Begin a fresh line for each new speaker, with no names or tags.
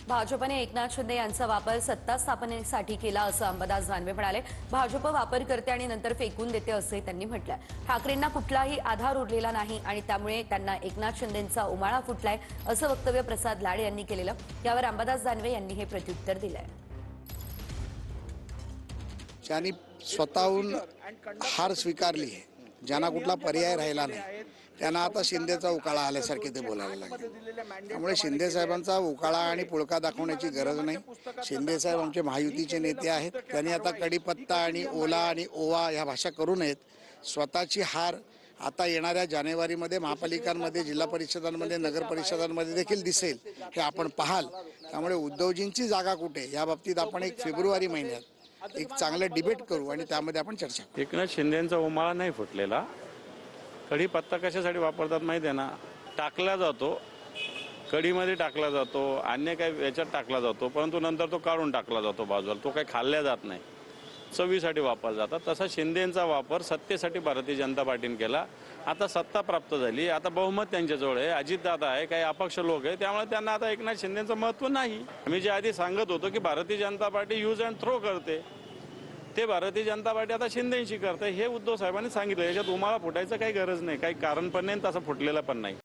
भाजपने एकनाथ शिंदे यांचा वापर सत्ता स्थापनेसाठी केला असं अंबादास दानवे म्हणाले। भाजप वापर करते आणि नंतर फेकून देते असे त्यांनी म्हटलंय। ठाकरेंना कुठलाही आधार उरलेला नाही आणि त्यामुळे त्यांना एकनाथ शिंदेंचा उमाळा फुटलाय असं वक्तव्य प्रसाद लाड यांनी केलेलं। यावर अंबादास दानवे यांनी हे प्रत्युत्तर दिलंय।
ज्यांनी स्वतःहून हार स्वीकारली आहे, ज्यांना कुठला पर्याय राहिला नाही, त्यांना आता शिंदेचा उकाळा आल्यासारखे ते बोलायला लागले। त्यामुळे शिंदे साहेबांचा उकाळा आणि पुळका दाखवण्याची गरज नाही। शिंदे साहेब आमचे महायुतीचे नेते आहेत। त्यांनी आता कडीपत्ता आणि ओला आणि ओवा ह्या भाषा करू नयेत। स्वतःची हार आता येणाऱ्या जानेवारीमध्ये महापालिकांमध्ये, जिल्हा परिषदांमध्ये, नगर परिषदांमध्ये देखील दिसेल, हे आपण पाहाल। त्यामुळे उद्धवजींची जागा कुठे या बाबतीत आपण एक फेब्रुवारी महिन्यात एक चांगलं डिबेट करू आणि त्यामध्ये आपण चर्चा करू।
एकनाथ शिंदेंचा उमाळा नाही फुटलेला। कढीपत्ता कशासाठी वापरतात माहिती आहे ना? टाकला जातो, कढीमध्ये टाकला जातो, अन्य काही याच्यात टाकला जातो, परंतु नंतर तो काढून टाकला जातो बाजूला, तो काही खाल्ल्या जात नाही, चवीसाठी वापरला जातात। तसा शिंदेंचा वापर सत्तेसाठी भारतीय जनता पार्टीने केला। आता सत्ता प्राप्त झाली, आता बहुमत त्यांच्याजवळ आहे, अजितदादा आहे, काही अपक्ष लोक आहे, त्यामुळे त्यांना आता एकनाथ शिंदेंचं महत्त्व नाही। आम्ही जे आधी सांगत होतो की Bharatiya Janata party use and throw करते, ते भारतीय जनता पार्टी आता शिंदेशी करते, हे उद्धव साहेबांनी सांगितलं। याच्यात उमाळा फुटायचं काही गरज नाही, काही कारण पण नाही, तसं फुटलेला पण नाही।